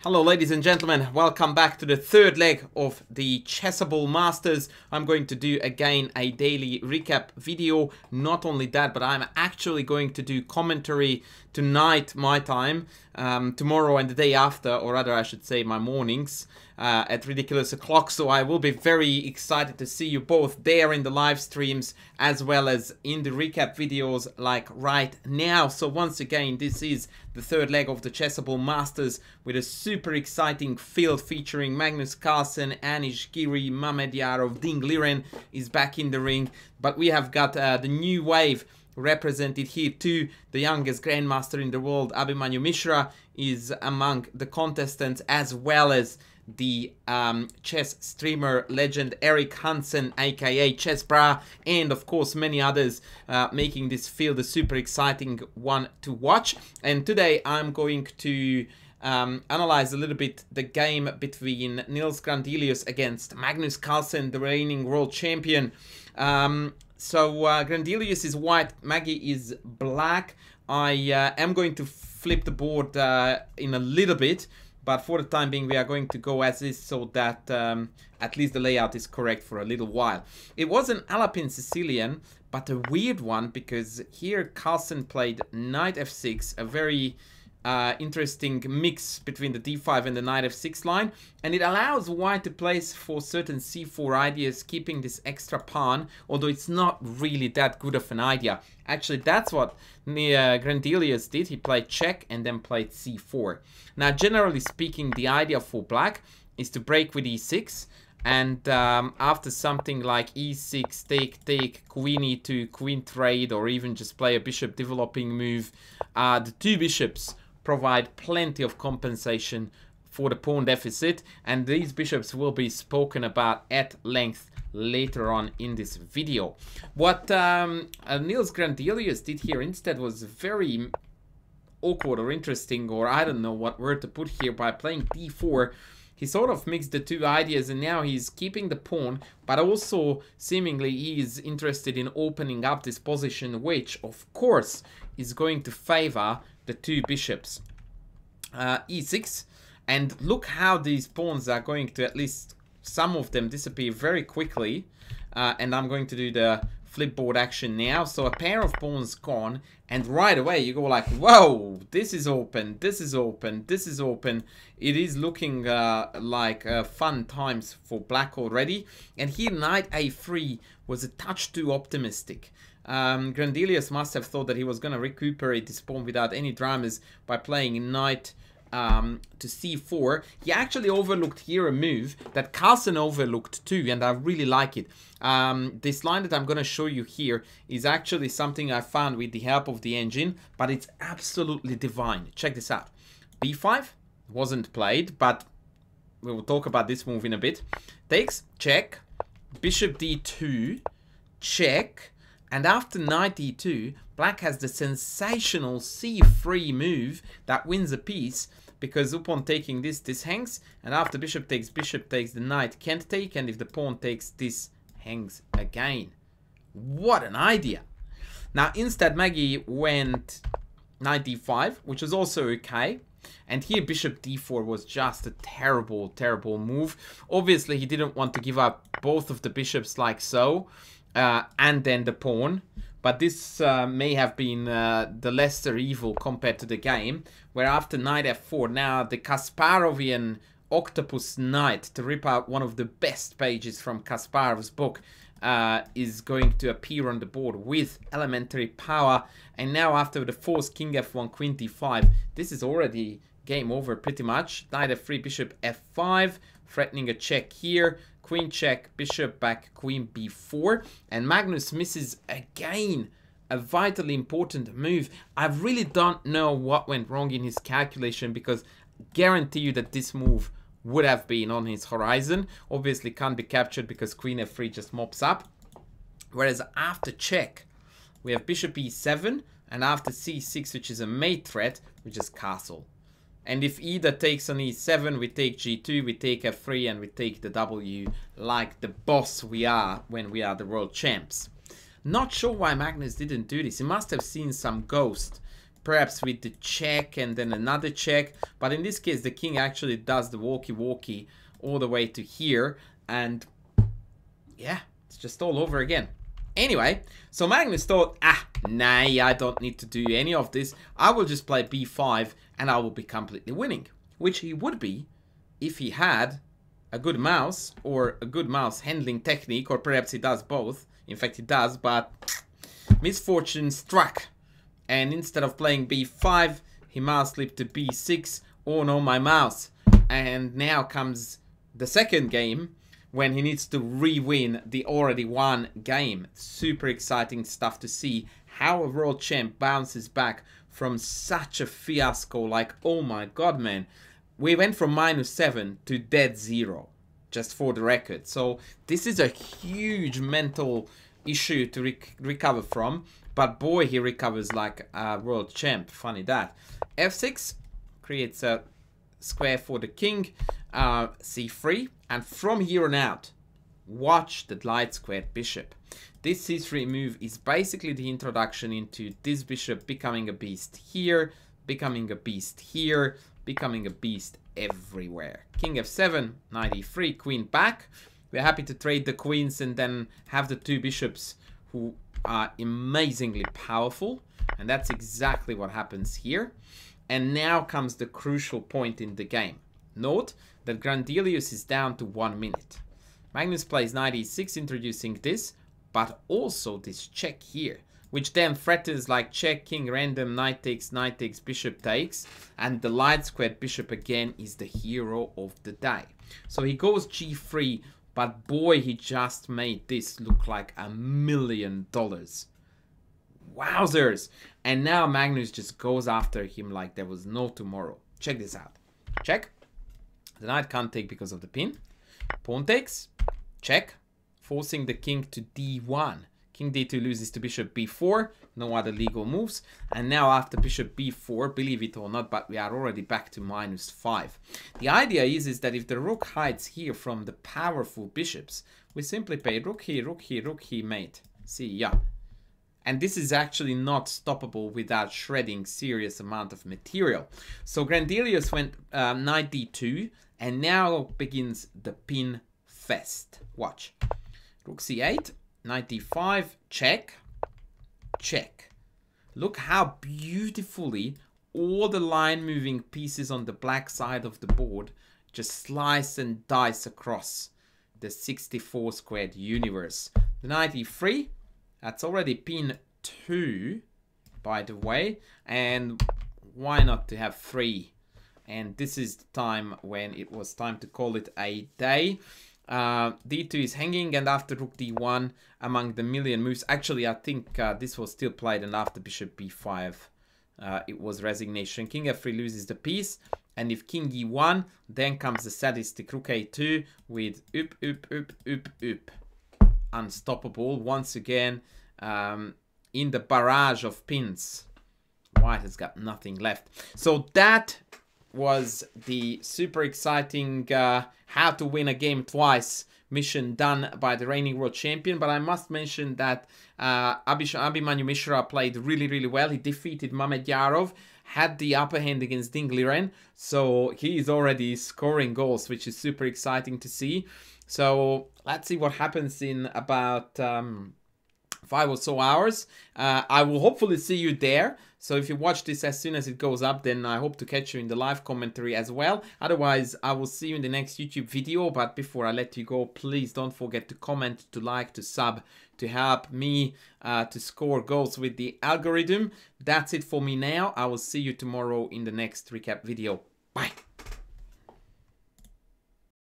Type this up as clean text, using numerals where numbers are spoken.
Hello ladies and gentlemen, welcome back to the third leg of the Chessable Masters. I'm going to do again a daily recap video. Not only that, but I'm actually going to do commentary tonight, my time, tomorrow and the day after, or rather I should say my mornings, at ridiculous o'clock. So I will be very excited to see you both there in the live streams as well as in the recap videos like right now. So once again, this is the third leg of the Chessable Masters with a super exciting field featuring Magnus, Carlsen, Anish, Giri, Mamedyarov, Ding Liren is back in the ring. But we have got the new wave represented here too. The youngest grandmaster in the world, Abhimanyu Mishra, is among the contestants, as well as the chess streamer legend Eric Hansen, aka Chessbra, and of course many others, making this field a super exciting one to watch. And today I'm going to analyze a little bit the game between Nils Grandelius against Magnus Carlsen, the reigning world champion. So Grandelius is white, Maggie is black. I am going to flip the board in a little bit, but for the time being we are going to go as is, so that at least the layout is correct for a little while. It was an Alpine Sicilian, but a weird one, because here Carlsen played knight f6, a very interesting mix between the d5 and the knight f6 line, and it allows white to place for certain c4 ideas, keeping this extra pawn, although it's not really that good of an idea. Actually, that's what Grandelius did. He played check and then played c4. Now, generally speaking, the idea for black is to break with e6, and after something like e6, take, queen e2, queen trade, or even just play a bishop developing move, the two bishops provide plenty of compensation for the pawn deficit, and these bishops will be spoken about at length later on in this video. What Nils Grandelius did here instead was very awkward or interesting, or I don't know what word to put here. By playing d4, he sort of mixed the two ideas, and now he's keeping the pawn, but also seemingly he is interested in opening up this position, which of course is going to favor the two bishops. E6, and look how these pawns are going to, at least some of them, disappear very quickly. And I'm going to do the flipboard action now. So a pair of pawns gone, and right away you go like, whoa, this is open, this is open, this is open. It is looking like fun times for black already. And here knight a3 was a touch too optimistic. Grandelius must have thought that he was going to recuperate this pawn without any dramas by playing knight to c4. He actually overlooked here a move that Carlsen overlooked too, and I really like it. This line that I'm going to show you here is actually something I found with the help of the engine, but it's absolutely divine. Check this out. b5 wasn't played, but we will talk about this move in a bit. Takes, check, bishop d2, check, and after knight e2, black has the sensational c3 move that wins a piece, because upon taking this, this hangs, and after bishop takes, the knight can't take, and if the pawn takes, this hangs again. What an idea! Now instead Maggie went knight d5, which was also okay, and here bishop d4 was just a terrible, terrible move. Obviously he didn't want to give up both of the bishops like so, and then the pawn, but this may have been the lesser evil compared to the game, where after knight f4, now the Kasparovian octopus knight, to rip out one of the best pages from Kasparov's book, is going to appear on the board with elementary power. And now after the forced king f1, queen d5, this is already game over pretty much. Knight f3, bishop f5, threatening a check here. Queen check, bishop back, queen b4, and Magnus misses again a vitally important move. I really don't know what went wrong in his calculation, because I guarantee you that this move would have been on his horizon. Obviously can't be captured because queen f3 just mops up. Whereas after check, we have bishop e7, and after c6, which is a mate threat, we just castle. And if either takes on e7, we take g2, we take f3, and we take the w like the boss we are when we are the world champs. Not sure why Magnus didn't do this. He must have seen some ghost, perhaps with the check and then another check. But in this case, the king actually does the walkie-walkie all the way to here. And yeah, it's just all over again. Anyway, so Magnus thought, nah, I don't need to do any of this. I will just play b5 and I will be completely winning. Which he would be if he had a good mouse or a good mouse handling technique, or perhaps he does both. In fact, he does, but misfortune struck. And instead of playing b5, he mouse slipped to b6. Oh no, my mouse. And now comes the second game, when he needs to re-win the already won game. Super exciting stuff to see how a world champ bounces back from such a fiasco. Like, oh my god, man. We went from -7 to dead 0, just for the record. So this is a huge mental issue to recover from. But boy, he recovers like a world champ. Funny that. f6 creates a square for the king. c3. And from here on out, watch the light squared bishop. This c3 move is basically the introduction into this bishop becoming a beast here, becoming a beast here, becoming a beast everywhere. King f7, knight e3, queen back. We're happy to trade the queens and then have the two bishops who are amazingly powerful. And that's exactly what happens here. And now comes the crucial point in the game. Note that Grandelius is down to 1 minute. Magnus plays knight e6, introducing this, but also this check here, which then threatens like check, king random, knight takes, bishop takes, and the light squared bishop again is the hero of the day. So he goes g3, but boy, he just made this look like $1 million. Wowzers! And now Magnus just goes after him like there was no tomorrow. Check this out. Check. The knight can't take because of the pin. Pawn takes. Check. Forcing the king to d1. King d2 loses to bishop b4. No other legal moves. And now after bishop b4, believe it or not, but we are already back to -5. The idea is that if the rook hides here from the powerful bishops, we simply play rook here, rook here, rook here, mate. See ya. And this is actually not stoppable without shredding serious amount of material. So Grandelius went knight d2, and now begins the pin fest. Watch. Rook c8, knight d5, check, check. Look how beautifully all the line moving pieces on the black side of the board just slice and dice across the 64 squared universe. The knight e3. That's already pin 2, by the way, and why not to have 3? And this is the time when it was time to call it a day. d2 is hanging, and after rook d1, among the million moves, actually I think this was still played, and after bishop b5, it was resignation. King f3 loses the piece, and if king e1, then comes the sadistic rook a2 with up, up, up, up, up. Unstoppable once again in the barrage of pins. White has got nothing left. So that was the super exciting how to win a game twice mission done by the reigning world champion. But I must mention that Abhimanyu Mishra played really well. He defeated Mamedyarov, had the upper hand against Ding Liren, so he is already scoring goals, which is super exciting to see. So let's see what happens in about 5 or so hours. I will hopefully see you there. So if you watch this as soon as it goes up, then I hope to catch you in the live commentary as well. Otherwise, I will see you in the next YouTube video. But before I let you go, please don't forget to comment, to like, to sub, to help me to score goals with the algorithm. That's it for me now. I will see you tomorrow in the next recap video. Bye.